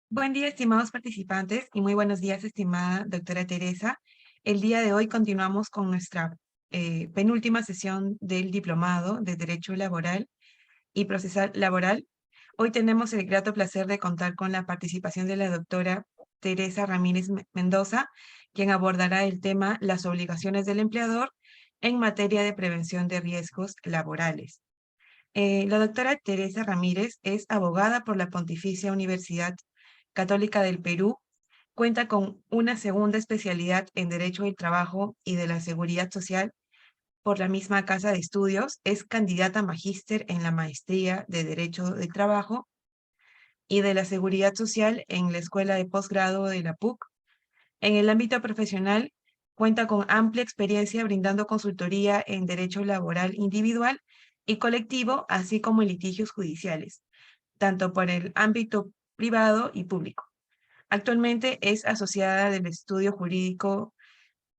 Buen día, estimados participantes, y muy buenos días, estimada doctora Teresa. El día de hoy continuamos con nuestra penúltima sesión del Diplomado de Derecho Laboral y Procesal Laboral. Hoy tenemos el grato placer de contar con la participación de la doctora Teresa Ramírez Mendoza, quien abordará el tema Las obligaciones del empleador en materia de prevención de riesgos laborales. La doctora Teresa Ramírez es abogada por la Pontificia Universidad Católica del Perú. Cuenta con una segunda especialidad en Derecho del Trabajo y de la Seguridad Social por la misma casa de estudios. Es candidata a magíster en la maestría de Derecho del Trabajo y de la Seguridad Social en la Escuela de Posgrado de la PUC. En el ámbito profesional, cuenta con amplia experiencia brindando consultoría en derecho laboral individual y colectivo, así como en litigios judiciales, tanto por el ámbito privado y público. Actualmente es asociada del estudio jurídico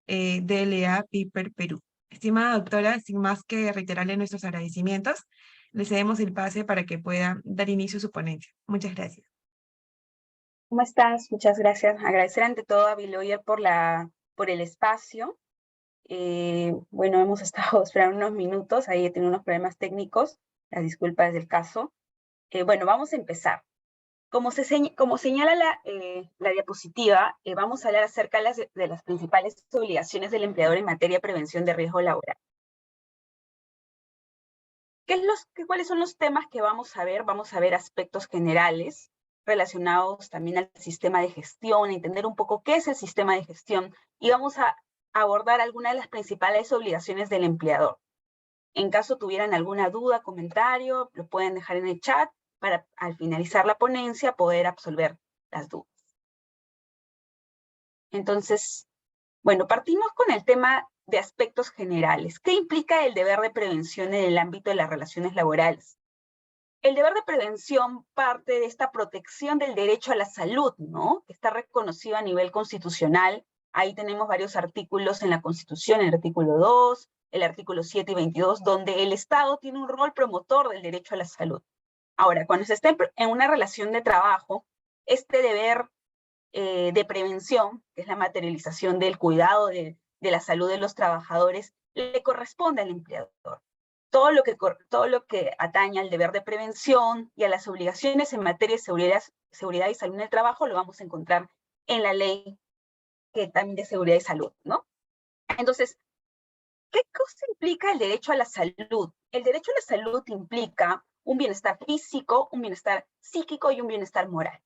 DLA Piper Perú. Estimada doctora, sin más que reiterarle nuestros agradecimientos, le cedemos el pase para que pueda dar inicio a su ponencia. Muchas gracias. ¿Cómo estás? Muchas gracias. Agradecer ante todo a Biloyer por el espacio. Bueno, hemos estado esperando unos minutos, ahí he tenido unos problemas técnicos, las disculpas del caso. Bueno, vamos a empezar. Como señala la diapositiva, vamos a hablar acerca de las principales obligaciones del empleador en materia de prevención de riesgo laboral. ¿Cuáles son los temas que vamos a ver? Vamos a ver aspectos generales relacionados también al sistema de gestión, entender un poco qué es el sistema de gestión, y vamos a abordar algunas de las principales obligaciones del empleador. En caso tuvieran alguna duda, comentario, lo pueden dejar en el chat para al finalizar la ponencia poder absolver las dudas. Entonces, bueno, partimos con el tema de aspectos generales. ¿Qué implica el deber de prevención en el ámbito de las relaciones laborales? El deber de prevención parte de esta protección del derecho a la salud, ¿no? Que está reconocido a nivel constitucional. Ahí tenemos varios artículos en la Constitución, el artículo 2, el artículo 7 y 22, donde el Estado tiene un rol promotor del derecho a la salud. Ahora, cuando se está en una relación de trabajo, este deber de prevención, que es la materialización del cuidado de la salud de los trabajadores, le corresponde al empleador. Todo lo que atañe al deber de prevención y a las obligaciones en materia de seguridad y salud en el trabajo lo vamos a encontrar en la ley también de seguridad y salud, ¿no? Entonces, ¿qué cosa implica el derecho a la salud? El derecho a la salud implica un bienestar físico, un bienestar psíquico y un bienestar moral.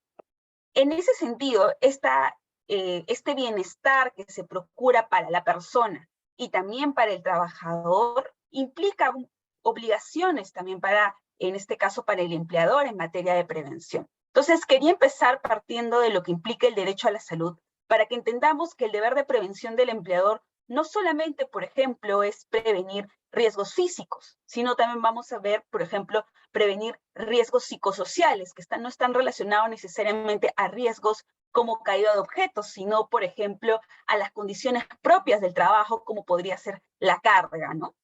En ese sentido, este bienestar que se procura para la persona y también para el trabajador implica obligaciones también en este caso, para el empleador en materia de prevención. Entonces, quería empezar partiendo de lo que implica el derecho a la salud, para que entendamos que el deber de prevención del empleador no solamente, por ejemplo, es prevenir riesgos físicos, sino también vamos a ver, por ejemplo, prevenir riesgos psicosociales, que no están relacionados necesariamente a riesgos como caída de objetos, sino, por ejemplo, a las condiciones propias del trabajo, como podría ser la carga, ¿no?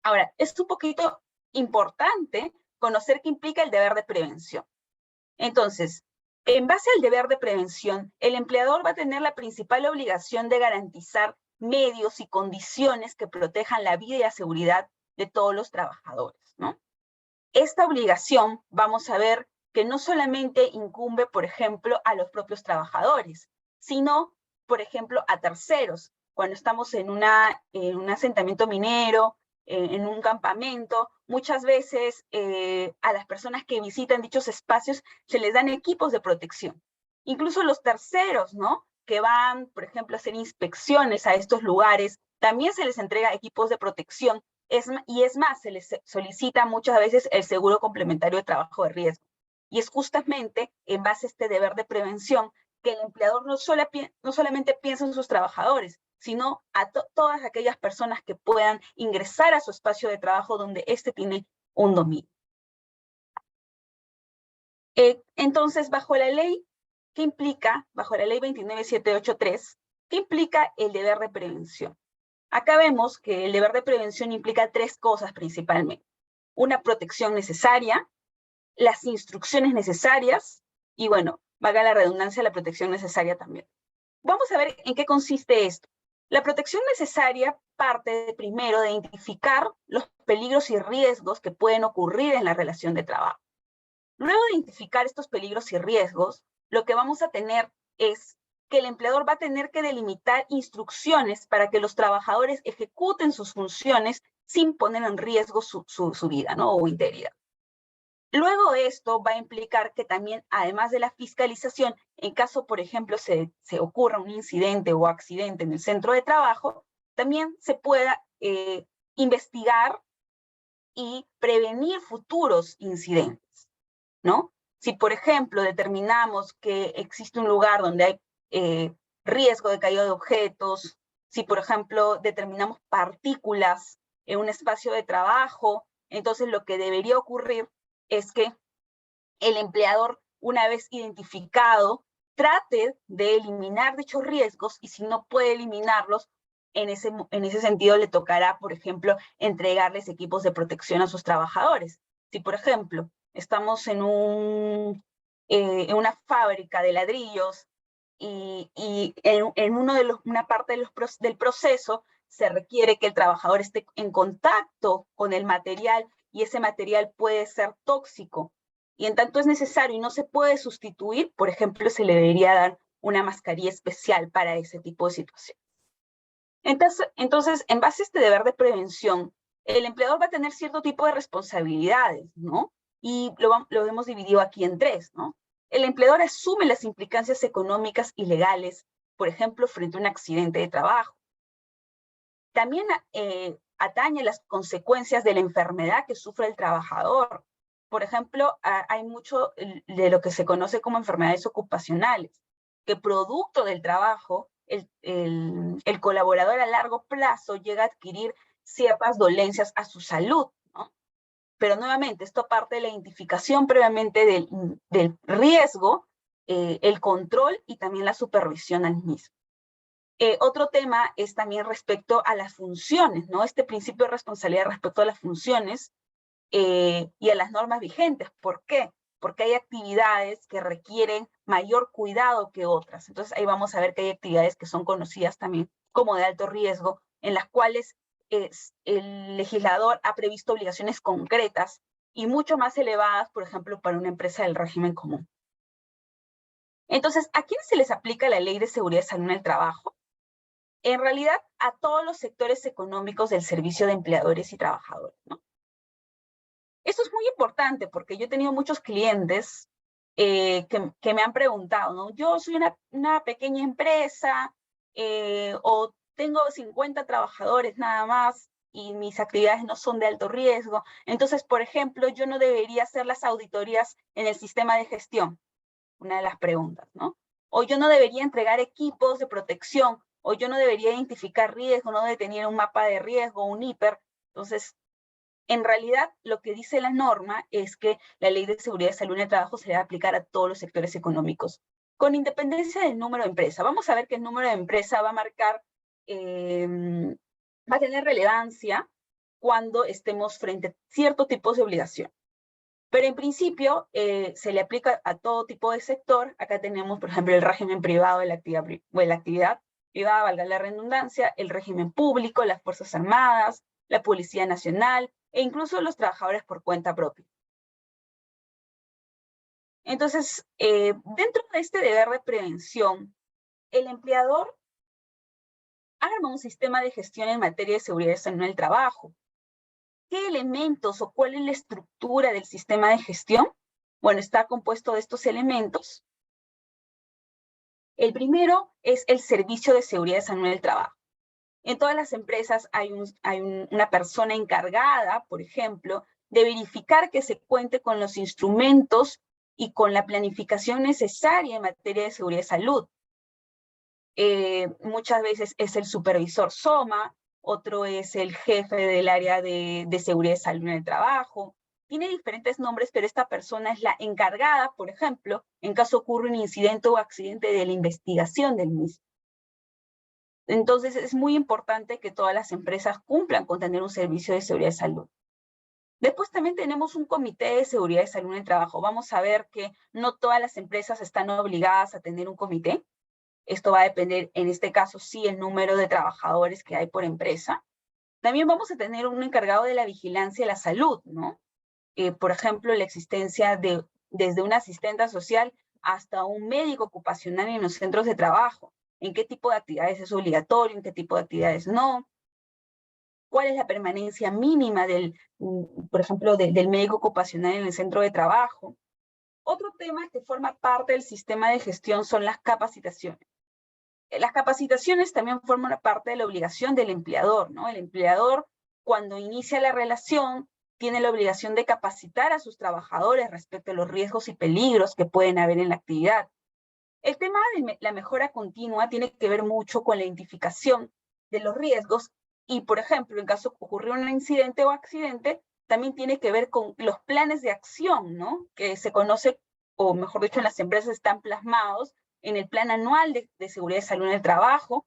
Ahora, es un poquito importante conocer qué implica el deber de prevención. Entonces, en base al deber de prevención, el empleador va a tener la principal obligación de garantizar medios y condiciones que protejan la vida y la seguridad de todos los trabajadores, ¿no? Esta obligación, vamos a ver que no solamente incumbe, por ejemplo, a los propios trabajadores, sino, por ejemplo, a terceros. Cuando estamos en un asentamiento minero, en un campamento, muchas veces a las personas que visitan dichos espacios se les dan equipos de protección. Incluso los terceros, ¿no?, que van, por ejemplo, a hacer inspecciones a estos lugares, también se les entrega equipos de protección. Y es más, se les solicita muchas veces el seguro complementario de trabajo de riesgo. Y es justamente en base a este deber de prevención que el empleador no solamente piensa en sus trabajadores, sino a todas aquellas personas que puedan ingresar a su espacio de trabajo donde éste tiene un dominio. Entonces, bajo la ley, ¿qué implica? Bajo la ley 29783, ¿qué implica el deber de prevención? Acá vemos que el deber de prevención implica tres cosas principalmente: una protección necesaria, las instrucciones necesarias y, bueno, valga la redundancia, la protección necesaria también. Vamos a ver en qué consiste esto. La protección necesaria parte primero de identificar los peligros y riesgos que pueden ocurrir en la relación de trabajo. Luego de identificar estos peligros y riesgos, lo que vamos a tener es que el empleador va a tener que delimitar instrucciones para que los trabajadores ejecuten sus funciones sin poner en riesgo su vida, ¿no? O integridad. Luego esto va a implicar que también, además de la fiscalización, en caso, por ejemplo, se ocurra un incidente o accidente en el centro de trabajo, también se pueda investigar y prevenir futuros incidentes, ¿no? Si, por ejemplo, determinamos que existe un lugar donde hay riesgo de caída de objetos, si, por ejemplo, determinamos partículas en un espacio de trabajo, entonces lo que debería ocurrir es que el empleador, una vez identificado, trate de eliminar dichos riesgos y si no puede eliminarlos, en ese sentido le tocará, por ejemplo, entregarles equipos de protección a sus trabajadores. Si, por ejemplo, estamos en una fábrica de ladrillos y en una parte del proceso se requiere que el trabajador esté en contacto con el material y ese material puede ser tóxico. Y en tanto es necesario y no se puede sustituir, por ejemplo, se le debería dar una mascarilla especial para ese tipo de situación. Entonces, en base a este deber de prevención, el empleador va a tener cierto tipo de responsabilidades, ¿no? Y lo hemos dividido aquí en tres, ¿no? El empleador asume las implicancias económicas y legales, por ejemplo, frente a un accidente de trabajo. También atañe las consecuencias de la enfermedad que sufre el trabajador. Por ejemplo, hay mucho de lo que se conoce como enfermedades ocupacionales, que producto del trabajo, el colaborador a largo plazo llega a adquirir ciertas dolencias a su salud, ¿no? Pero nuevamente, esto parte de la identificación previamente del riesgo, el control y también la supervisión al mismo. Otro tema es también respecto a las funciones, ¿no? Este principio de responsabilidad respecto a las funciones y a las normas vigentes. ¿Por qué? Porque hay actividades que requieren mayor cuidado que otras. Entonces ahí vamos a ver que hay actividades que son conocidas también como de alto riesgo, en las cuales el legislador ha previsto obligaciones concretas y mucho más elevadas, por ejemplo, para una empresa del régimen común. Entonces, ¿a quiénes se les aplica la Ley de Seguridad y Salud en el Trabajo? En realidad, a todos los sectores económicos del servicio de empleadores y trabajadores, ¿no? Esto es muy importante porque yo he tenido muchos clientes que me han preguntado, ¿no? Yo soy una pequeña empresa o tengo 50 trabajadores nada más y mis actividades no son de alto riesgo. Entonces, por ejemplo, yo no debería hacer las auditorías en el sistema de gestión, una de las preguntas, ¿no? O yo no debería entregar equipos de protección, o yo no debería identificar riesgo, no debería tener un mapa de riesgo, un hiper. Entonces, en realidad, lo que dice la norma es que la Ley de Seguridad y Salud en el Trabajo se debe aplicar a todos los sectores económicos, con independencia del número de empresa. Vamos a ver que el número de empresa va a marcar, va a tener relevancia cuando estemos frente a ciertos tipos de obligación. Pero en principio se le aplica a todo tipo de sector. Acá tenemos, por ejemplo, el régimen privado de la actividad privada, valga la redundancia, el régimen público, las Fuerzas Armadas, la Policía Nacional e incluso los trabajadores por cuenta propia. Entonces, dentro de este deber de prevención, el empleador arma un sistema de gestión en materia de seguridad y salud en el trabajo. ¿Qué elementos o cuál es la estructura del sistema de gestión? Bueno, está compuesto de estos elementos. El primero es el servicio de seguridad y salud en el trabajo. En todas las empresas hay una persona encargada, por ejemplo, de verificar que se cuente con los instrumentos y con la planificación necesaria en materia de seguridad y salud. Muchas veces es el supervisor SOMA, otro es el jefe del área de seguridad y salud en el trabajo. Tiene diferentes nombres, pero esta persona es la encargada, por ejemplo, en caso ocurra un incidente o accidente, de la investigación del mismo. Entonces es muy importante que todas las empresas cumplan con tener un servicio de seguridad y salud. Después también tenemos un comité de seguridad y salud en el trabajo. Vamos a ver que no todas las empresas están obligadas a tener un comité. Esto va a depender, en este caso, sí, el número de trabajadores que hay por empresa. También vamos a tener un encargado de la vigilancia de la salud, ¿no? Por ejemplo, la existencia desde un asistente social hasta un médico ocupacional en los centros de trabajo. ¿En qué tipo de actividades es obligatorio? ¿En qué tipo de actividades no? ¿Cuál es la permanencia mínima por ejemplo, del médico ocupacional en el centro de trabajo? Otro tema que forma parte del sistema de gestión son las capacitaciones. Las capacitaciones también forman parte de la obligación del empleador, ¿no? El empleador, cuando inicia la relación, tiene la obligación de capacitar a sus trabajadores respecto a los riesgos y peligros que pueden haber en la actividad. El tema de la mejora continua tiene que ver mucho con la identificación de los riesgos y, por ejemplo, en caso de ocurrir un incidente o accidente, también tiene que ver con los planes de acción, ¿no? Que se conoce, o mejor dicho, en las empresas están plasmados en el plan anual de seguridad y salud en el trabajo,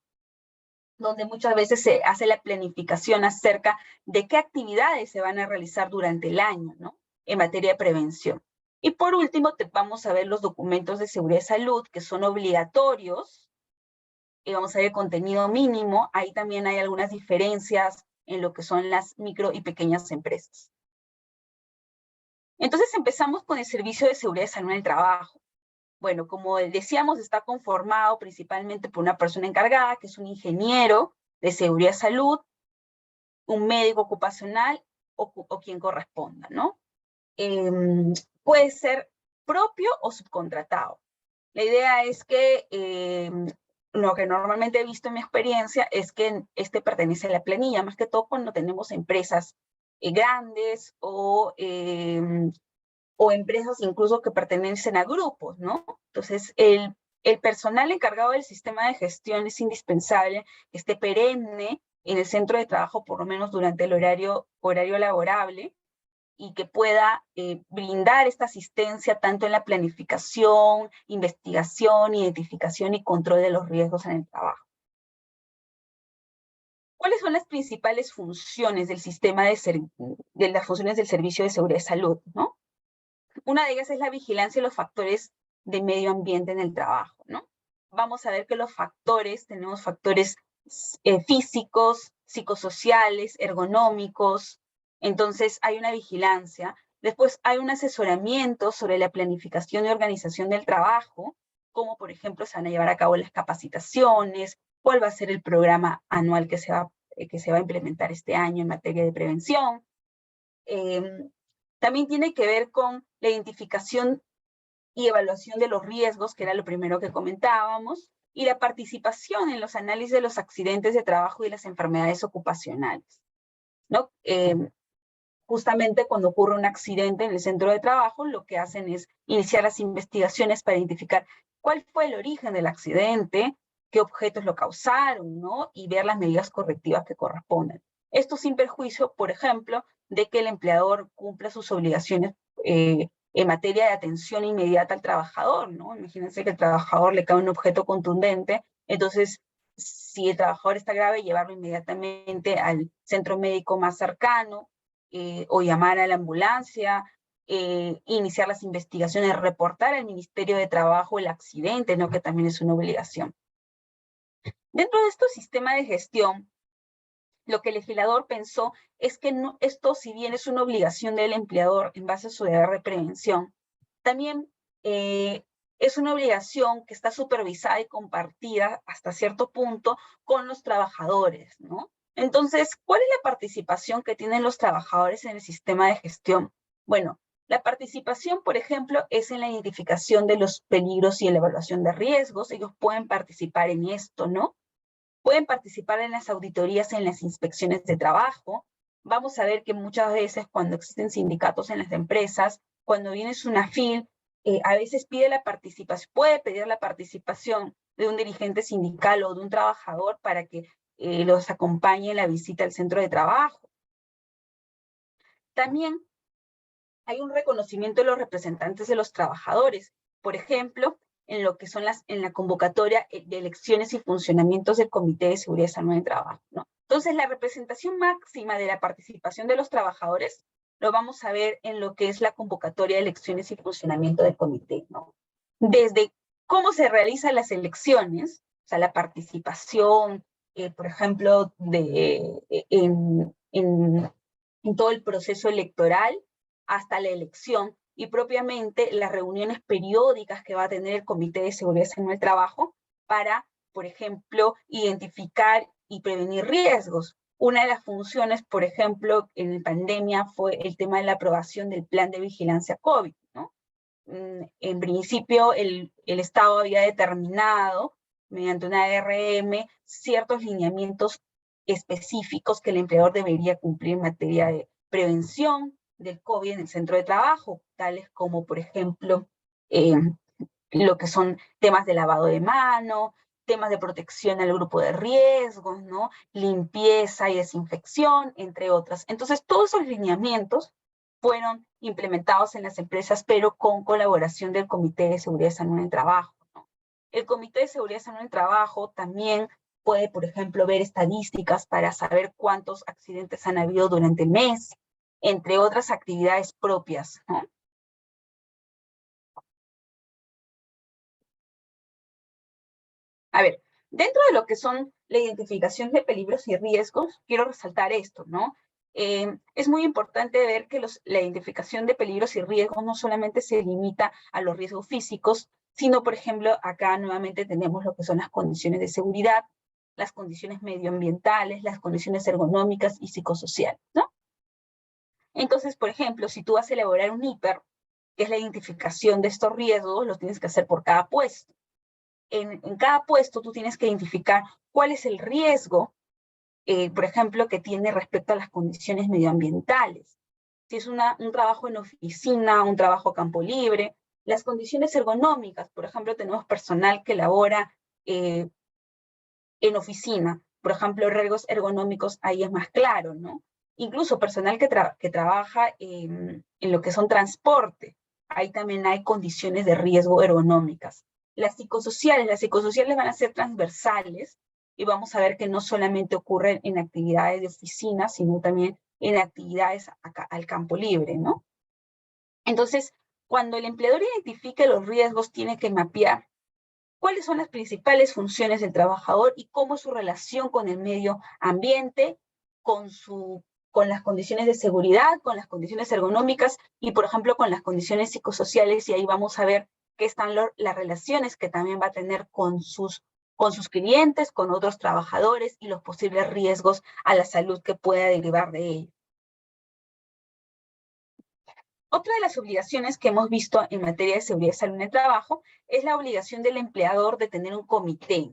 donde muchas veces se hace la planificación acerca de qué actividades se van a realizar durante el año, ¿no? En materia de prevención. Y por último, vamos a ver los documentos de seguridad y salud que son obligatorios, y vamos a ver contenido mínimo. Ahí también hay algunas diferencias en lo que son las micro y pequeñas empresas. Entonces empezamos con el servicio de seguridad y salud en el trabajo. Bueno, como decíamos, está conformado principalmente por una persona encargada, que es un ingeniero de seguridad y salud, un médico ocupacional o quien corresponda, ¿no? Puede ser propio o subcontratado. La idea es que lo que normalmente he visto en mi experiencia es que este pertenece a la planilla, más que todo cuando tenemos empresas grandes o empresas incluso que pertenecen a grupos, ¿no? Entonces, el personal encargado del sistema de gestión es indispensable que esté perenne en el centro de trabajo, por lo menos durante el horario laborable, y que pueda brindar esta asistencia tanto en la planificación, investigación, identificación y control de los riesgos en el trabajo. ¿Cuáles son las principales funciones del sistema de las funciones del servicio de seguridad y salud, ¿no? Una de ellas es la vigilancia de los factores de medio ambiente en el trabajo, ¿no? Vamos a ver que tenemos factores físicos, psicosociales, ergonómicos. Entonces hay una vigilancia. Después hay un asesoramiento sobre la planificación y organización del trabajo, como por ejemplo se van a llevar a cabo las capacitaciones, cuál va a ser el programa anual que se va a implementar este año en materia de prevención. También tiene que ver con la identificación y evaluación de los riesgos, que era lo primero que comentábamos, y la participación en los análisis de los accidentes de trabajo y las enfermedades ocupacionales, ¿no? Justamente cuando ocurre un accidente en el centro de trabajo, lo que hacen es iniciar las investigaciones para identificar cuál fue el origen del accidente, qué objetos lo causaron, ¿no? Y ver las medidas correctivas que corresponden. Esto sin perjuicio, por ejemplo, de que el empleador cumpla sus obligaciones en materia de atención inmediata al trabajador, ¿no? Imagínense que al trabajador le cae un objeto contundente, entonces, si el trabajador está grave, llevarlo inmediatamente al centro médico más cercano, o llamar a la ambulancia, iniciar las investigaciones, reportar al Ministerio de Trabajo el accidente, ¿no? Que también es una obligación. Dentro de este sistema de gestión, lo que el legislador pensó es que esto, si bien es una obligación del empleador en base a su deber de prevención, también es una obligación que está supervisada y compartida hasta cierto punto con los trabajadores, ¿no? Entonces, ¿cuál es la participación que tienen los trabajadores en el sistema de gestión? Bueno, la participación, por ejemplo, es en la identificación de los peligros y en la evaluación de riesgos. Ellos pueden participar en esto, ¿no? Pueden participar en las auditorías, en las inspecciones de trabajo. Vamos a ver que muchas veces cuando existen sindicatos en las empresas, cuando viene SUNAFIL, a veces puede pedir la participación de un dirigente sindical o de un trabajador para que los acompañe en la visita al centro de trabajo. También hay un reconocimiento de los representantes de los trabajadores. Por ejemplo, en lo que son en la convocatoria de elecciones y funcionamientos del Comité de Seguridad y Salud en el Trabajo, ¿no? Entonces, la representación máxima de la participación de los trabajadores lo vamos a ver en lo que es la convocatoria de elecciones y funcionamiento del comité, ¿no? Desde cómo se realizan las elecciones, o sea, la participación, por ejemplo, en todo el proceso electoral hasta la elección y propiamente las reuniones periódicas que va a tener el Comité de Seguridad y Salud en el Trabajo para, por ejemplo, identificar y prevenir riesgos. Una de las funciones, por ejemplo, en pandemia fue el tema de la aprobación del plan de vigilancia COVID, ¿no? En principio, el Estado había determinado, mediante una ARM, ciertos lineamientos específicos que el empleador debería cumplir en materia de prevención del COVID en el centro de trabajo, tales como, por ejemplo, lo que son temas de lavado de mano, temas de protección al grupo de riesgos, ¿no? Limpieza y desinfección, entre otras. Entonces, todos esos lineamientos fueron implementados en las empresas, pero con colaboración del Comité de Seguridad y Salud en el Trabajo, ¿no? El Comité de Seguridad y Salud en el Trabajo también puede, por ejemplo, ver estadísticas para saber cuántos accidentes han habido durante el mes, entre otras actividades propias, ¿no? A ver, dentro de lo que son la identificación de peligros y riesgos, quiero resaltar esto, ¿no? Es muy importante ver que la identificación de peligros y riesgos no solamente se limita a los riesgos físicos, sino, por ejemplo, acá nuevamente tenemos lo que son las condiciones de seguridad, las condiciones medioambientales, las condiciones ergonómicas y psicosociales, ¿no? Entonces, por ejemplo, si tú vas a elaborar un IPER, que es la identificación de estos riesgos, lo tienes que hacer por cada puesto. En cada puesto tú tienes que identificar cuál es el riesgo, por ejemplo, que tiene respecto a las condiciones medioambientales. Si es un trabajo en oficina, un trabajo a campo libre, las condiciones ergonómicas, por ejemplo, tenemos personal que labora en oficina, por ejemplo, riesgos ergonómicos ahí es más claro, ¿no? Incluso personal que trabaja en lo que son transporte, ahí también hay condiciones de riesgo ergonómicas. Las psicosociales van a ser transversales y vamos a ver que no solamente ocurren en actividades de oficina, sino también en actividades al campo libre, ¿no? Entonces, cuando el empleador identifique los riesgos, tiene que mapear cuáles son las principales funciones del trabajador y cómo es su relación con el medio ambiente, con las condiciones de seguridad, con las condiciones ergonómicas y, por ejemplo, con las condiciones psicosociales, y ahí vamos a ver qué están las relaciones que también va a tener con sus clientes, con otros trabajadores y los posibles riesgos a la salud que pueda derivar de ello. Otra de las obligaciones que hemos visto en materia de seguridad y salud en el trabajo es la obligación del empleador de tener un comité.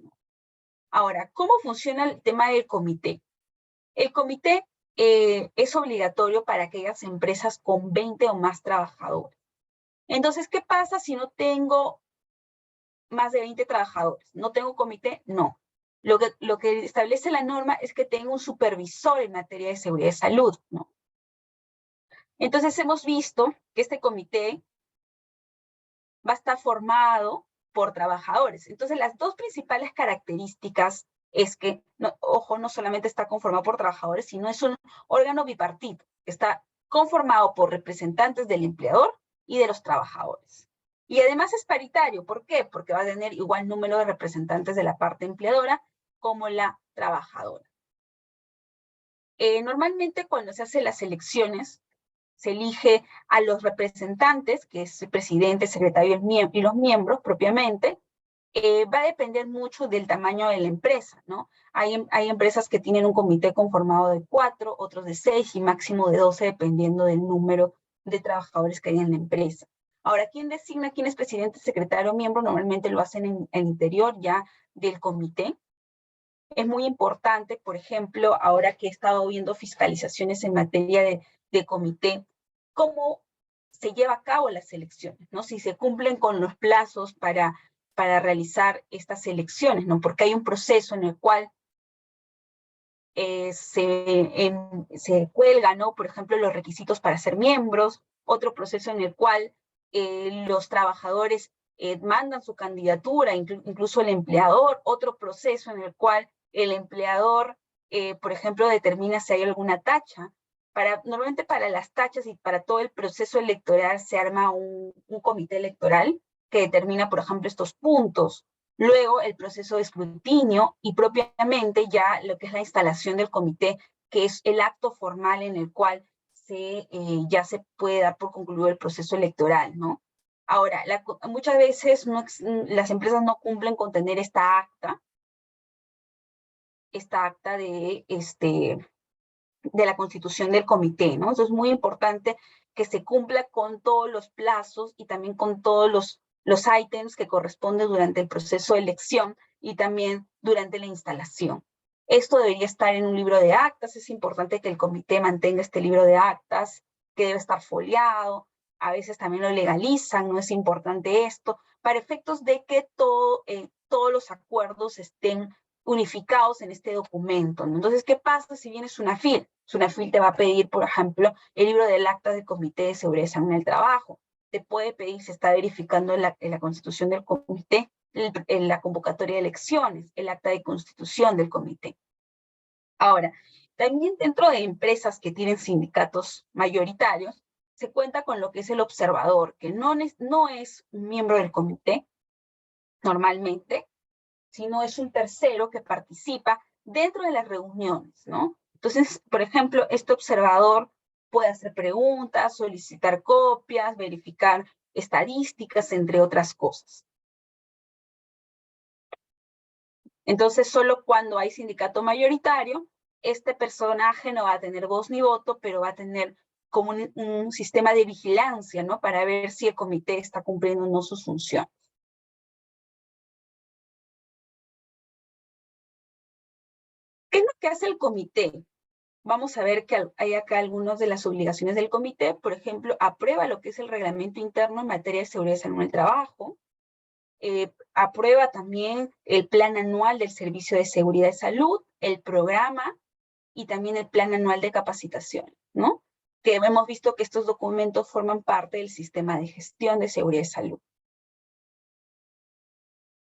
Ahora, ¿cómo funciona el tema del comité? El comité es obligatorio para aquellas empresas con 20 o más trabajadores. Entonces, ¿qué pasa si no tengo más de 20 trabajadores? ¿No tengo comité? No. Lo que establece la norma es que tengo un supervisor en materia de seguridad y salud, ¿no? Entonces, hemos visto que este comité va a estar formado por trabajadores. Entonces, las dos principales características es que, ojo, no solamente está conformado por trabajadores, sino es un órgano bipartito, que está conformado por representantes del empleador y de los trabajadores. Y además es paritario. ¿Por qué? Porque va a tener igual número de representantes de la parte empleadora como la trabajadora. Normalmente cuando se hacen las elecciones, se elige a los representantes, que es el presidente, el secretario y los miembros propiamente. Va a depender mucho del tamaño de la empresa, ¿no? Hay empresas que tienen un comité conformado de 4, otros de 6 y máximo de 12, dependiendo del número de trabajadores que hay en la empresa. Ahora, ¿quién designa quién es presidente, secretario o miembro? Normalmente lo hacen en el interior ya del comité. Es muy importante, por ejemplo, ahora que he estado viendo fiscalizaciones en materia de comité, cómo se lleva a cabo las elecciones, ¿no? Si se cumplen con los plazos para realizar estas elecciones, ¿no? Porque hay un proceso en el cual se cuelgan, ¿no? Por ejemplo, los requisitos para ser miembros, otro proceso en el cual los trabajadores mandan su candidatura, incluso el empleador, otro proceso en el cual el empleador, por ejemplo, determina si hay alguna tacha Normalmente para las tachas y para todo el proceso electoral se arma un comité electoral que determina, por ejemplo, estos puntos. Luego el proceso de escrutinio y propiamente ya lo que es la instalación del comité, que es el acto formal en el cual ya se puede dar por concluido el proceso electoral, ¿no? Ahora, muchas veces las empresas no cumplen con tener esta acta de la constitución del comité, ¿no? Eso es muy importante que se cumpla con todos los plazos y también con todos los ítems que corresponden durante el proceso de elección y también durante la instalación. Esto debería estar en un libro de actas, es importante que el comité mantenga este libro de actas, que debe estar foliado, a veces también lo legalizan, no es importante esto, para efectos de que todos los acuerdos estén unificados en este documento, ¿no? Entonces, ¿qué pasa si vienes SUNAFIL? SUNAFIL te va a pedir, por ejemplo, el libro del acta del Comité de Seguridad y Salud en el Trabajo. Te puede pedir, se está verificando en la constitución del comité, en la convocatoria de elecciones, el acta de constitución del comité. Ahora, también dentro de empresas que tienen sindicatos mayoritarios, se cuenta con lo que es el observador, que no es un miembro del comité normalmente, sino es un tercero que participa dentro de las reuniones, ¿no? Entonces, por ejemplo, este observador puede hacer preguntas, solicitar copias, verificar estadísticas, entre otras cosas. Entonces, solo cuando hay sindicato mayoritario, este personaje no va a tener voz ni voto, pero va a tener como un sistema de vigilancia, ¿no? Para ver si el comité está cumpliendo o no sus funciones. ¿Qué es lo que hace el comité? Vamos a ver que hay acá algunas de las obligaciones del comité. Por ejemplo, aprueba lo que es el reglamento interno en materia de seguridad y salud en el trabajo. Aprueba también el plan anual del servicio de seguridad y salud, el programa y también el plan anual de capacitación, ¿no? Que hemos visto que estos documentos forman parte del sistema de gestión de seguridad y salud.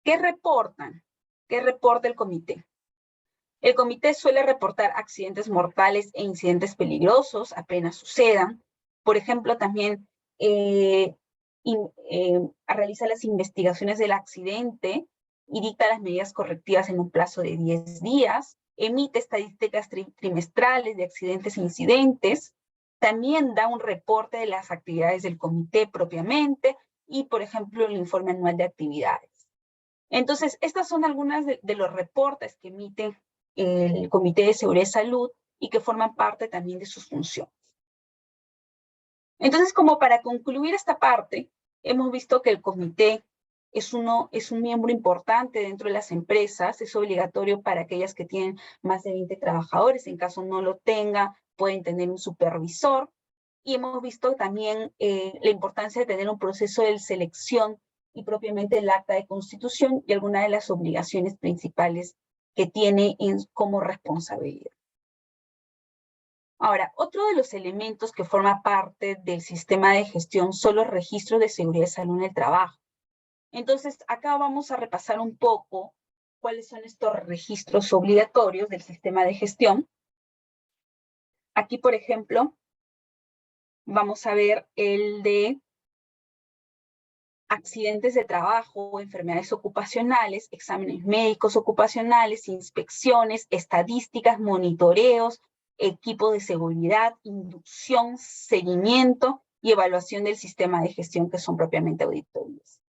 ¿Qué reportan? ¿Qué reporta el comité? El comité suele reportar accidentes mortales e incidentes peligrosos apenas sucedan. Por ejemplo, también realiza las investigaciones del accidente y dicta las medidas correctivas en un plazo de 10 días. Emite estadísticas trimestrales de accidentes e incidentes. También da un reporte de las actividades del comité propiamente y, por ejemplo, el informe anual de actividades. Entonces, estas son algunas de los reportes que emite el Comité de Seguridad y Salud y que forman parte también de sus funciones. Entonces, como para concluir esta parte, hemos visto que el comité es un miembro importante dentro de las empresas, es obligatorio para aquellas que tienen más de 20 trabajadores, en caso no lo tenga, pueden tener un supervisor, y hemos visto también la importancia de tener un proceso de selección y propiamente el acta de constitución y algunas de las obligaciones principales que tiene como responsabilidad. Ahora, otro de los elementos que forma parte del sistema de gestión son los registros de seguridad y salud en el trabajo. Entonces, acá vamos a repasar un poco cuáles son estos registros obligatorios del sistema de gestión. Aquí, por ejemplo, vamos a ver el de accidentes de trabajo, enfermedades ocupacionales, exámenes médicos ocupacionales, inspecciones, estadísticas, monitoreos, equipo de seguridad, inducción, seguimiento y evaluación del sistema de gestión, que son propiamente auditorías.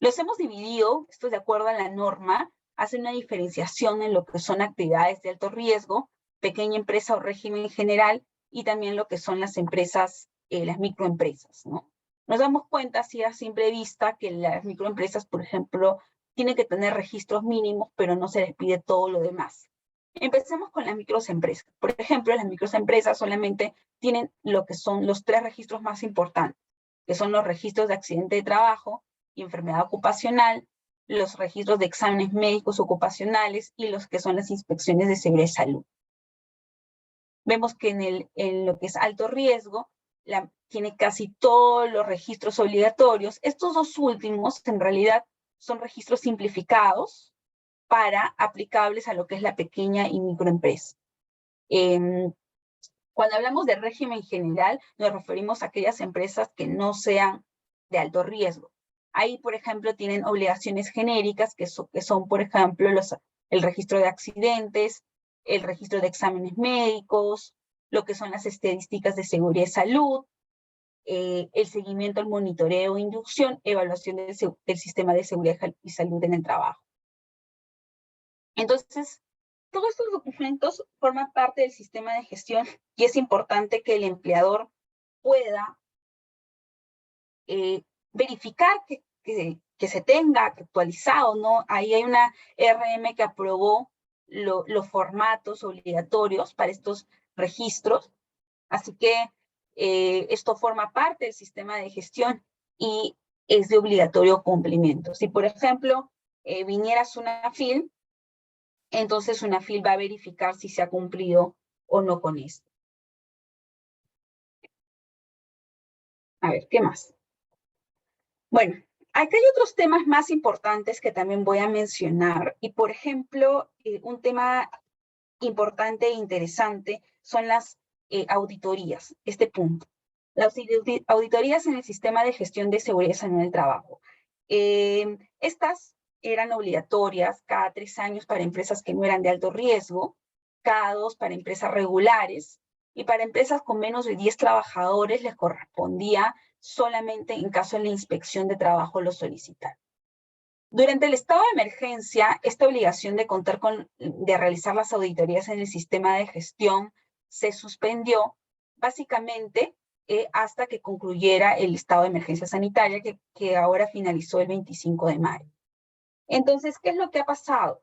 Los hemos dividido, esto es de acuerdo a la norma, hace una diferenciación en lo que son actividades de alto riesgo, pequeña empresa o régimen general, y también lo que son las empresas, las microempresas, ¿no? Nos damos cuenta, así a simple vista, que las microempresas, por ejemplo, tienen que tener registros mínimos, pero no se les pide todo lo demás. Empecemos con las microempresas. Por ejemplo, las microempresas solamente tienen lo que son los 3 registros más importantes, que son los registros de accidente de trabajo y enfermedad ocupacional, los registros de exámenes médicos ocupacionales y los que son las inspecciones de seguridad y salud. Vemos que en lo que es alto riesgo, tiene casi todos los registros obligatorios. Estos 2 últimos, en realidad, son registros simplificados para aplicables a lo que es la pequeña y microempresa. Cuando hablamos de régimen general, nos referimos a aquellas empresas que no sean de alto riesgo. Ahí, por ejemplo, tienen obligaciones genéricas, que son por ejemplo, el registro de accidentes, el registro de exámenes médicos, lo que son las estadísticas de seguridad y salud, el seguimiento, el monitoreo, inducción, evaluación del sistema de seguridad y salud en el trabajo. Entonces, todos estos documentos forman parte del sistema de gestión y es importante que el empleador pueda verificar que se tenga actualizado, ¿no? Ahí hay una RM que aprobó los formatos obligatorios para estos registros, así que esto forma parte del sistema de gestión y es de obligatorio cumplimiento. Si, por ejemplo, viniera SUNAFIL, entonces SUNAFIL va a verificar si se ha cumplido o no con esto. A ver, ¿qué más? Bueno, aquí hay otros temas más importantes que también voy a mencionar. Y, por ejemplo, un tema importante e interesante son las auditorías, este punto. Las auditorías en el sistema de gestión de seguridad y salud en el trabajo. Estas eran obligatorias cada 3 años para empresas que no eran de alto riesgo, cada 2 para empresas regulares, y para empresas con menos de 10 trabajadores les correspondía solamente en caso de la inspección de trabajo lo solicitan. Durante el estado de emergencia, esta obligación de realizar las auditorías en el sistema de gestión se suspendió básicamente hasta que concluyera el estado de emergencia sanitaria que ahora finalizó el 25 de mayo. Entonces, ¿qué es lo que ha pasado?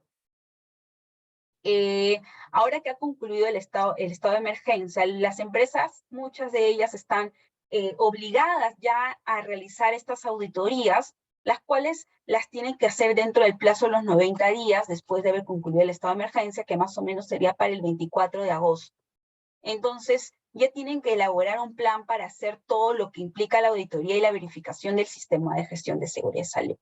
Ahora que ha concluido el estado de emergencia, las empresas, muchas de ellas están obligadas ya a realizar estas auditorías, las cuales las tienen que hacer dentro del plazo de los 90 días después de haber concluido el estado de emergencia, que más o menos sería para el 24 de agosto. Entonces, ya tienen que elaborar un plan para hacer todo lo que implica la auditoría y la verificación del sistema de gestión de seguridad y salud.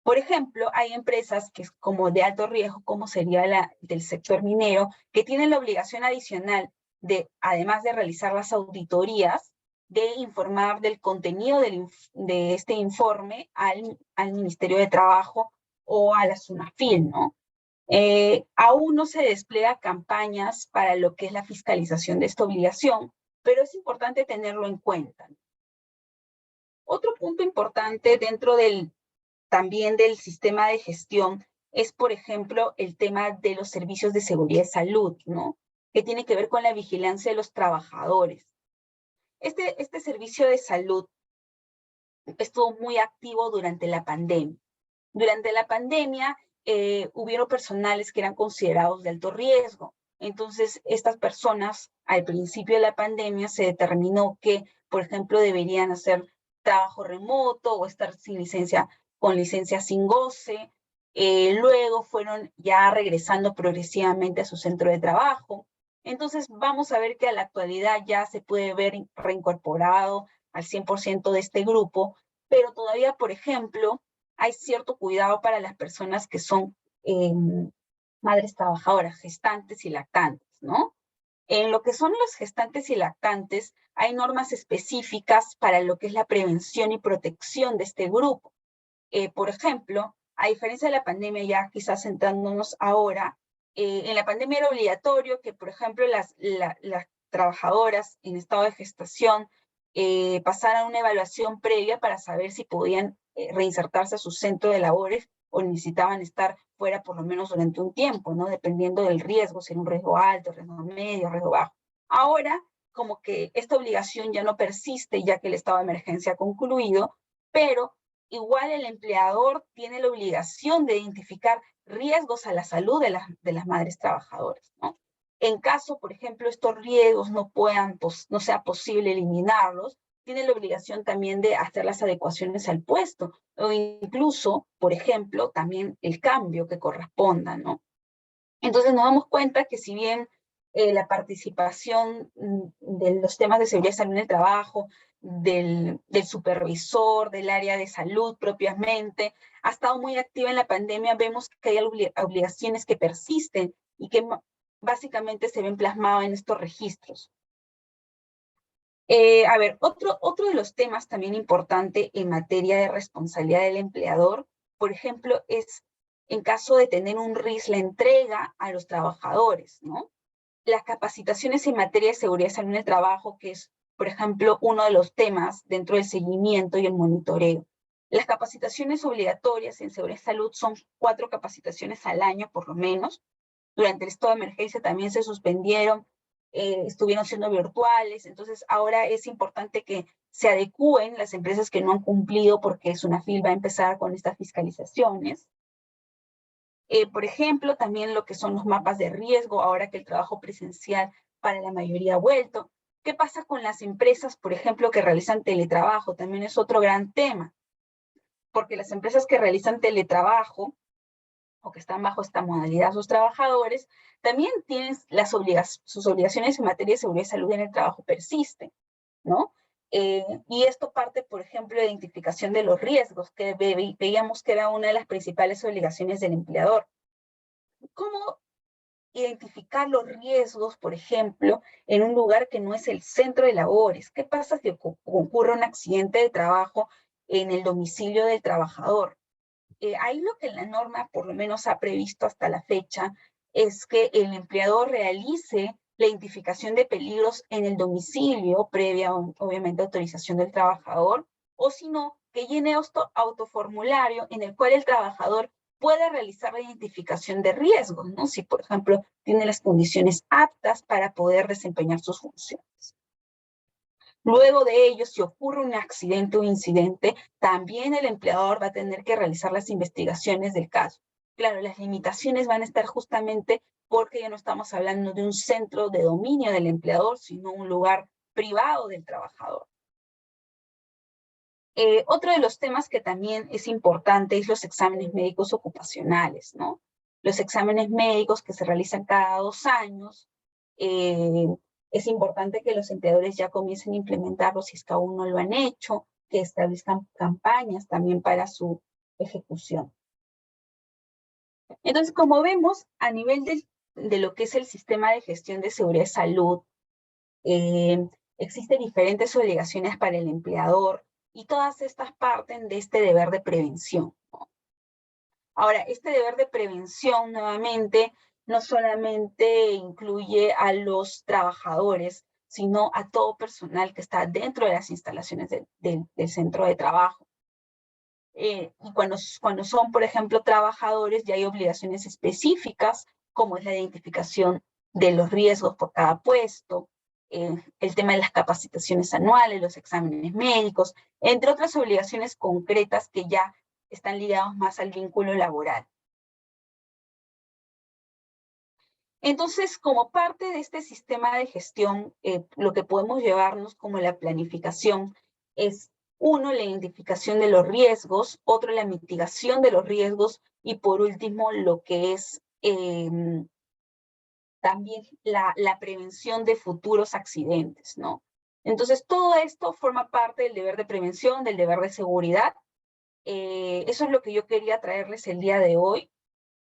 Por ejemplo, hay empresas que es como de alto riesgo, como sería la del sector minero, que tienen la obligación adicional de, además de realizar las auditorías, de informar del contenido de este informe al Ministerio de Trabajo o a la SUNAFIL, ¿no? Aún no se despliega campañas para lo que es la fiscalización de esta obligación, pero es importante tenerlo en cuenta. Otro punto importante dentro también del sistema de gestión es, por ejemplo, el tema de los servicios de seguridad y salud, ¿no? Que tiene que ver con la vigilancia de los trabajadores. Este servicio de salud estuvo muy activo durante la pandemia. Durante la pandemia hubieron personales que eran considerados de alto riesgo. Entonces, estas personas, al principio de la pandemia, se determinó que, por ejemplo, deberían hacer trabajo remoto o estar sin licencia, con licencia sin goce. Luego fueron ya regresando progresivamente a su centro de trabajo. Entonces, vamos a ver que a la actualidad ya se puede ver reincorporado al 100% de este grupo, pero todavía, por ejemplo, hay cierto cuidado para las personas que son madres trabajadoras, gestantes y lactantes, ¿no? En lo que son los gestantes y lactantes, hay normas específicas para lo que es la prevención y protección de este grupo. Por ejemplo, a diferencia de la pandemia, ya quizás centrándonos ahora, en la pandemia era obligatorio que, por ejemplo, las trabajadoras en estado de gestación pasaran una evaluación previa para saber si podían reinsertarse a su centro de labores o necesitaban estar fuera por lo menos durante un tiempo, ¿no? Dependiendo del riesgo, si era un riesgo alto, riesgo medio, riesgo bajo. Ahora, como que esta obligación ya no persiste ya que el estado de emergencia ha concluido, pero igual el empleador tiene la obligación de identificar riesgos a la salud de las madres trabajadoras, ¿no? En caso, por ejemplo, estos riesgos no sea posible eliminarlos, tiene la obligación también de hacer las adecuaciones al puesto, o incluso, por ejemplo, también el cambio que corresponda, ¿no? Entonces nos damos cuenta que si bien la participación de los temas de seguridad y salud en el trabajo, del supervisor, del área de salud propiamente, ha estado muy activa en la pandemia, vemos que hay obligaciones que persisten y que básicamente se ven plasmadas en estos registros. A ver, otro de los temas también importante en materia de responsabilidad del empleador, por ejemplo, es en caso de tener un RIS, la entrega a los trabajadores, ¿no? Las capacitaciones en materia de seguridad y salud en el trabajo, que es, por ejemplo, uno de los temas dentro del seguimiento y el monitoreo. Las capacitaciones obligatorias en seguridad y salud son 4 capacitaciones al año, por lo menos. Durante el estado de emergencia también se suspendieron, estuvieron siendo virtuales, entonces ahora es importante que se adecúen las empresas que no han cumplido porque SUNAFIL va a empezar con estas fiscalizaciones. Por ejemplo, también lo que son los mapas de riesgo, ahora que el trabajo presencial para la mayoría ha vuelto. ¿Qué pasa con las empresas, por ejemplo, que realizan teletrabajo? También es otro gran tema, porque las empresas que realizan teletrabajo o que están bajo esta modalidad, sus trabajadores, también tienen sus obligaciones en materia de seguridad y salud en el trabajo persisten, ¿no? Y esto parte, por ejemplo, de identificación de los riesgos, que veíamos que era una de las principales obligaciones del empleador. ¿Cómo identificar los riesgos, por ejemplo, en un lugar que no es el centro de labores? ¿Qué pasa si ocurre un accidente de trabajo en el domicilio del trabajador? Ahí lo que la norma por lo menos ha previsto hasta la fecha es que el empleador realice la identificación de peligros en el domicilio, previa obviamente autorización del trabajador, o si no, que llene autoformulario en el cual el trabajador pueda realizar la identificación de riesgos, ¿no? Si, por ejemplo, tiene las condiciones aptas para poder desempeñar sus funciones. Luego de ello, si ocurre un accidente o incidente, también el empleador va a tener que realizar las investigaciones del caso. Claro, las limitaciones van a estar justamente porque ya no estamos hablando de un centro de dominio del empleador, sino un lugar privado del trabajador. Otro de los temas que también es importante es los exámenes médicos ocupacionales, ¿no? Los exámenes médicos que se realizan cada 2 años, es importante que los empleadores ya comiencen a implementarlos si es que aún no lo han hecho, que establezcan campañas también para su ejecución. Entonces, como vemos, a nivel de lo que es el sistema de gestión de seguridad y salud, existen diferentes obligaciones para el empleador y todas estas parten de este deber de prevención, ¿no? Ahora, este deber de prevención, nuevamente, no solamente incluye a los trabajadores, sino a todo personal que está dentro de las instalaciones del centro de trabajo. Y cuando son, por ejemplo, trabajadores, ya hay obligaciones específicas, como es la identificación de los riesgos por cada puesto, el tema de las capacitaciones anuales, los exámenes médicos, entre otras obligaciones concretas que ya están ligados más al vínculo laboral. Entonces, como parte de este sistema de gestión, lo que podemos llevarnos como la planificación es, uno, la identificación de los riesgos, otro, la mitigación de los riesgos, y por último, lo que es también la prevención de futuros accidentes, ¿no? Entonces, todo esto forma parte del deber de prevención, del deber de seguridad. Eso es lo que yo quería traerles el día de hoy.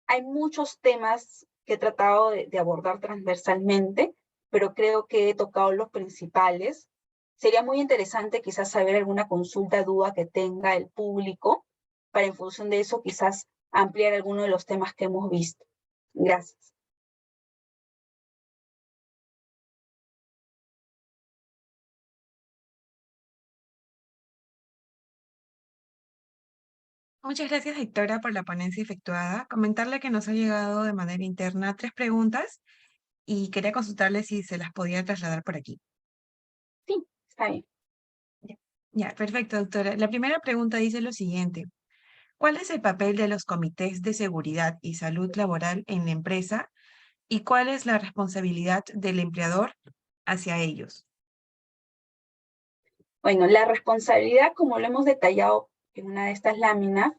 Hay muchos temas que he tratado de abordar transversalmente, pero creo que he tocado los principales. Sería muy interesante quizás saber alguna consulta, duda que tenga el público, para en función de eso quizás ampliar alguno de los temas que hemos visto. Gracias. Muchas gracias, Victoria, por la ponencia efectuada. Comentarle que nos ha llegado de manera interna 3 preguntas y quería consultarle si se las podía trasladar por aquí. Sí, está bien. Ya, perfecto, doctora. La primera pregunta dice lo siguiente. ¿Cuál es el papel de los comités de seguridad y salud laboral en la empresa y cuál es la responsabilidad del empleador hacia ellos? Bueno, la responsabilidad, como lo hemos detallado en una de estas láminas,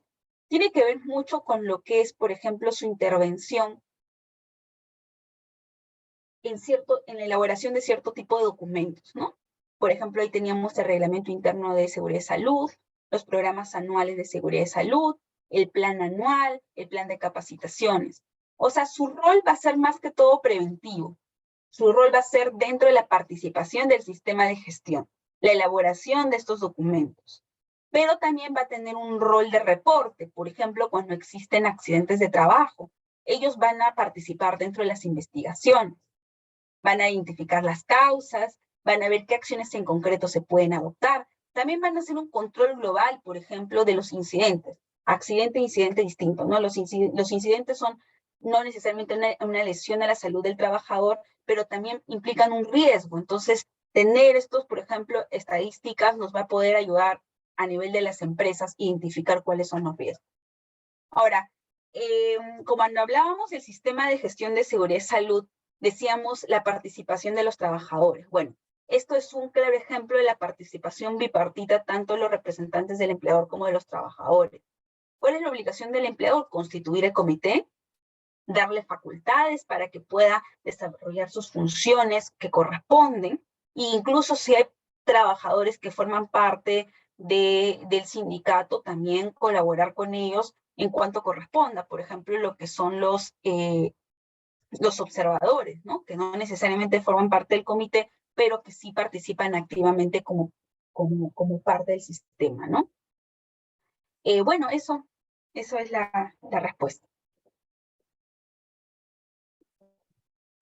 tiene que ver mucho con lo que es, por ejemplo, su intervención en la elaboración de cierto tipo de documentos, ¿no? Por ejemplo, ahí teníamos el Reglamento Interno de Seguridad y Salud, los programas anuales de seguridad y salud, el plan anual, el plan de capacitaciones. O sea, su rol va a ser más que todo preventivo. Su rol va a ser dentro de la participación del sistema de gestión. la elaboración de estos documentos. Pero también va a tener un rol de reporte, por ejemplo, cuando existen accidentes de trabajo. Ellos van a participar dentro de las investigaciones, van a identificar las causas, van a ver qué acciones en concreto se pueden adoptar. También van a hacer un control global, por ejemplo, de los incidentes. Accidente e incidente distinto, ¿no? Los incidentes son no necesariamente una lesión a la salud del trabajador, pero también implican un riesgo. Entonces, tener estos, por ejemplo, estadísticas nos va a poder ayudar a nivel de las empresas identificar cuáles son los riesgos. Ahora, como hablábamos del sistema de gestión de seguridad y salud, decíamos la participación de los trabajadores. Bueno, esto es un claro ejemplo de la participación bipartita tanto de los representantes del empleador como de los trabajadores. ¿Cuál es la obligación del empleador? Constituir el comité, darle facultades para que pueda desarrollar sus funciones que corresponden, e incluso si hay trabajadores que forman parte del sindicato, también colaborar con ellos en cuanto corresponda, por ejemplo, lo que son los observadores, ¿no? Que no necesariamente forman parte del comité, pero que sí participan activamente como parte del sistema, ¿no? Bueno, eso es la respuesta.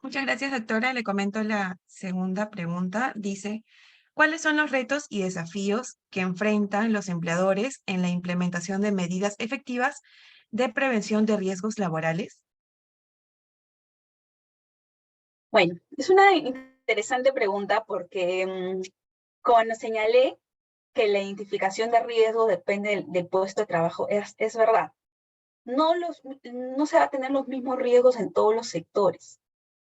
Muchas gracias, doctora. Le comento la segunda pregunta. Dice, ¿cuáles son los retos y desafíos que enfrentan los empleadores en la implementación de medidas efectivas de prevención de riesgos laborales? Bueno, es una interesante pregunta porque, como señalé, que la identificación de riesgo depende del puesto de trabajo, es verdad. No se va a tener los mismos riesgos en todos los sectores.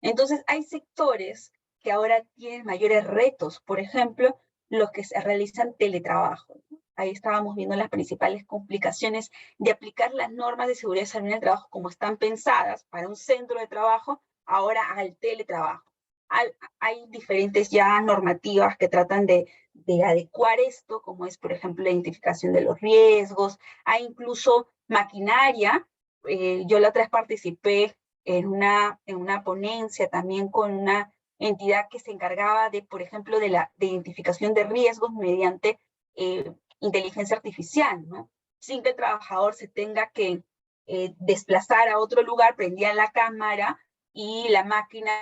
Entonces, hay sectores que ahora tienen mayores retos, por ejemplo, los que se realizan teletrabajo. Ahí estábamos viendo las principales complicaciones de aplicar las normas de seguridad y salud en el trabajo como están pensadas para un centro de trabajo, ahora al teletrabajo. Hay diferentes ya normativas que tratan de adecuar esto, como es, por ejemplo, la identificación de los riesgos. Hay incluso maquinaria. Yo la otra vez participé en una ponencia también con una entidad que se encargaba de, por ejemplo, de identificación de riesgos mediante inteligencia artificial, ¿no? Sin que el trabajador se tenga que desplazar a otro lugar, prendía la cámara y la máquina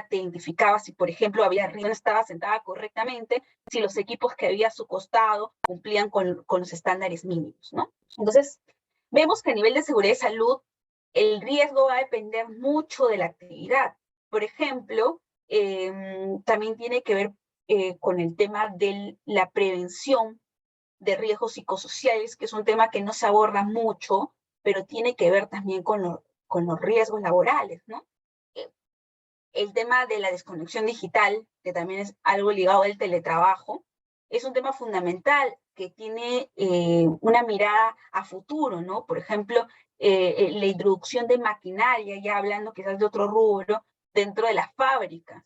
te identificaba si, por ejemplo, no estaba sentada correctamente, si los equipos que había a su costado cumplían con los estándares mínimos, ¿no? Entonces, vemos que a nivel de seguridad y salud, el riesgo va a depender mucho de la actividad. Por ejemplo, también tiene que ver con el tema de la prevención de riesgos psicosociales, que es un tema que no se aborda mucho, pero tiene que ver también con los riesgos laborales, ¿no? El tema de la desconexión digital, que también es algo ligado al teletrabajo, es un tema fundamental que tiene una mirada a futuro, ¿no? Por ejemplo, la introducción de maquinaria, ya hablando quizás de otro rubro, dentro de las fábricas.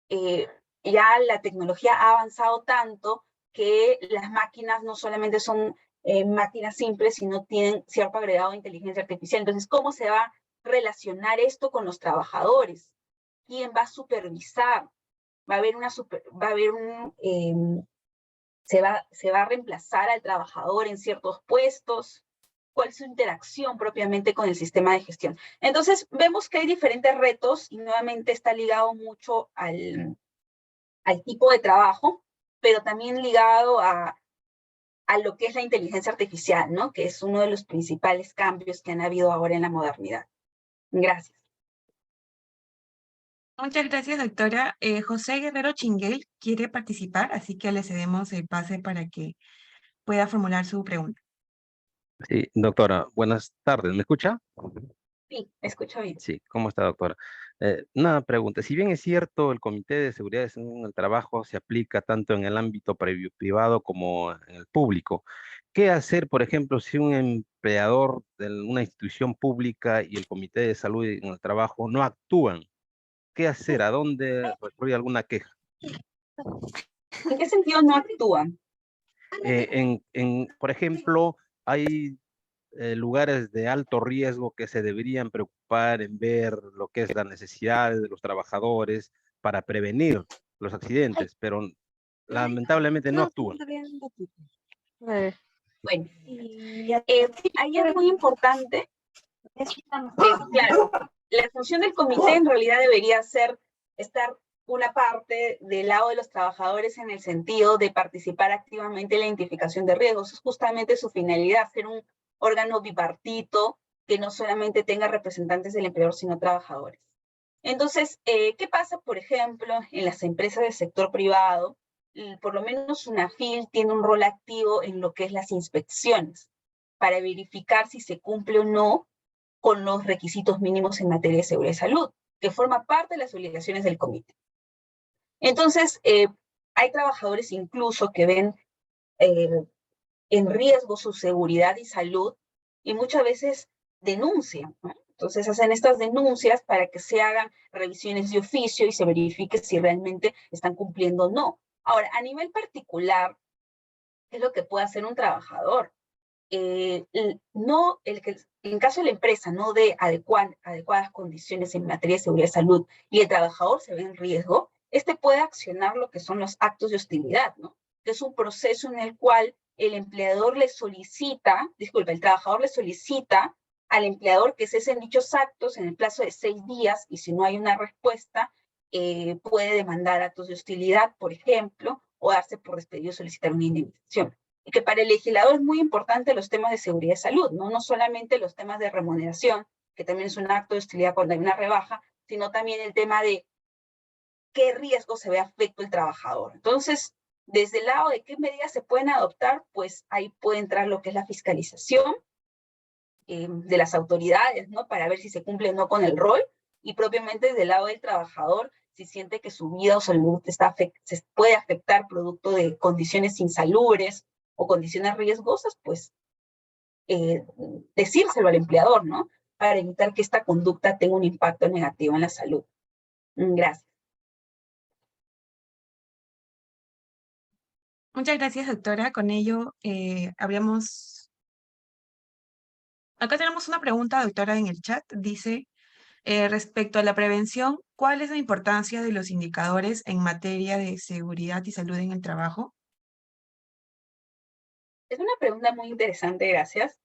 Ya la tecnología ha avanzado tanto que las máquinas no solamente son máquinas simples, sino tienen cierto agregado de inteligencia artificial. Entonces, ¿cómo se va a relacionar esto con los trabajadores? ¿Quién va a supervisar? Va a haber se va a reemplazar al trabajador en ciertos puestos. ¿Cuál es su interacción propiamente con el sistema de gestión? Entonces, vemos que hay diferentes retos y nuevamente está ligado mucho al tipo de trabajo, pero también ligado a lo que es la inteligencia artificial, ¿no? Que es uno de los principales cambios que han habido ahora en la modernidad. Gracias. Muchas gracias, doctora. José Guerrero Chinguel quiere participar, así que le cedemos el pase para que pueda formular su pregunta. Sí, doctora, buenas tardes. ¿Me escucha? Sí, me escucho bien. Sí, ¿cómo está, doctora? Una pregunta. Si bien es cierto, el Comité de Seguridad y Salud en el Trabajo se aplica tanto en el ámbito privado como en el público, ¿qué hacer, por ejemplo, si un empleador de una institución pública y el Comité de Salud en el Trabajo no actúan? ¿Qué hacer? ¿A dónde recurrir alguna queja? ¿En qué sentido no actúan? Por ejemplo, hay lugares de alto riesgo que se deberían preocupar en ver lo que es la necesidad de los trabajadores para prevenir los accidentes, pero lamentablemente no actúan. Bueno, hay algo muy importante. Claro, la función del comité en realidad debería ser estar una parte del lado de los trabajadores en el sentido de participar activamente en la identificación de riesgos. Es justamente su finalidad, ser un órgano bipartito que no solamente tenga representantes del empleador, sino trabajadores. Entonces, ¿qué pasa, por ejemplo, en las empresas del sector privado? Por lo menos UNAFIL tiene un rol activo en lo que es las inspecciones, para verificar si se cumple o no con los requisitos mínimos en materia de seguridad y salud, que forma parte de las obligaciones del comité. Entonces, hay trabajadores incluso que ven en riesgo su seguridad y salud y muchas veces denuncian, ¿no? Entonces hacen estas denuncias para que se hagan revisiones de oficio y se verifique si realmente están cumpliendo o no. Ahora, a nivel particular, ¿qué es lo que puede hacer un trabajador? En caso de la empresa no dé adecuadas condiciones en materia de seguridad y salud y el trabajador se ve en riesgo, puede accionar lo que son los actos de hostilidad, ¿no? Que es un proceso en el cual el trabajador le solicita al empleador que cesen dichos actos en el plazo de 6 días y si no hay una respuesta, puede demandar actos de hostilidad, por ejemplo, o darse por despedido, solicitar una indemnización. Y que para el legislador es muy importante los temas de seguridad y salud, ¿no? No solamente los temas de remuneración, que también es un acto de hostilidad cuando hay una rebaja, sino también el tema de qué riesgo se ve afecto el trabajador. Entonces, desde el lado de qué medidas se pueden adoptar, pues ahí puede entrar lo que es la fiscalización de las autoridades, ¿no? Para ver si se cumple o no con el rol, y propiamente desde el lado del trabajador, si siente que su vida o salud se puede afectar producto de condiciones insalubres o condiciones riesgosas, pues decírselo al empleador, ¿no? Para evitar que esta conducta tenga un impacto negativo en la salud. Gracias. Muchas gracias, doctora. Con ello, acá tenemos una pregunta, doctora, en el chat. Dice, respecto a la prevención, ¿cuál es la importancia de los indicadores en materia de seguridad y salud en el trabajo? Es una pregunta muy interesante, gracias.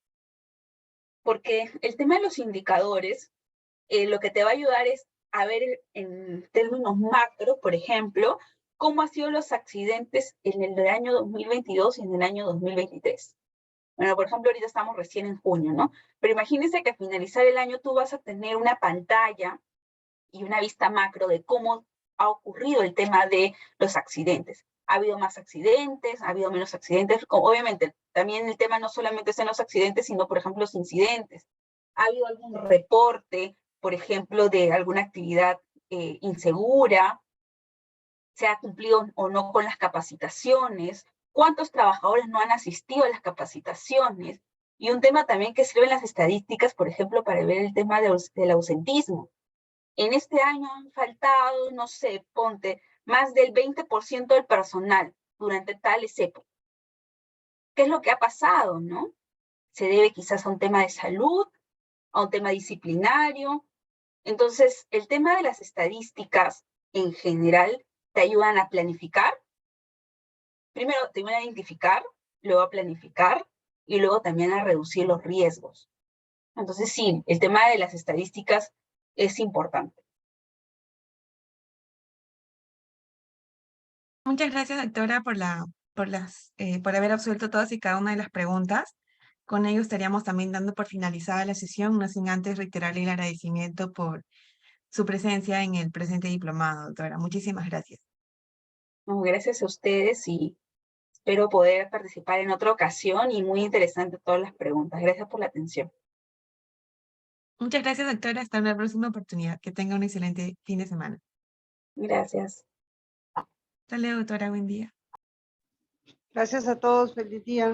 Porque el tema de los indicadores, lo que te va a ayudar es a ver en términos macro, por ejemplo, cómo han sido los accidentes en el año 2022 y en el año 2023. Bueno, por ejemplo, ahorita estamos recién en junio, ¿no? Pero imagínense que al finalizar el año tú vas a tener una pantalla y una vista macro de cómo ha ocurrido el tema de los accidentes. ¿Ha habido más accidentes? ¿Ha habido menos accidentes? Obviamente, también el tema no solamente es en los accidentes, sino, por ejemplo, los incidentes. ¿Ha habido algún reporte, por ejemplo, de alguna actividad insegura? ¿Se ha cumplido o no con las capacitaciones? ¿Cuántos trabajadores no han asistido a las capacitaciones? Y un tema también que sirve en las estadísticas, por ejemplo, para ver el tema del ausentismo. En este año han faltado, no sé, ponte, más del 20% del personal durante tales épocas. ¿Qué es lo que ha pasado, no? Se debe quizás a un tema de salud, a un tema disciplinario. Entonces, el tema de las estadísticas en general te ayudan a planificar. Primero te ayudan a identificar, luego a planificar y luego también a reducir los riesgos. Entonces, sí, el tema de las estadísticas es importante. Muchas gracias, doctora, por haber absuelto todas y cada una de las preguntas. Con ello estaríamos también dando por finalizada la sesión, no sin antes reiterarle el agradecimiento por su presencia en el presente diplomado, doctora. Muchísimas gracias. No, gracias a ustedes y espero poder participar en otra ocasión y muy interesante todas las preguntas. Gracias por la atención. Muchas gracias, doctora. Hasta una próxima oportunidad. Que tenga un excelente fin de semana. Gracias. Hasta luego, doctora. Buen día. Gracias a todos. Feliz día.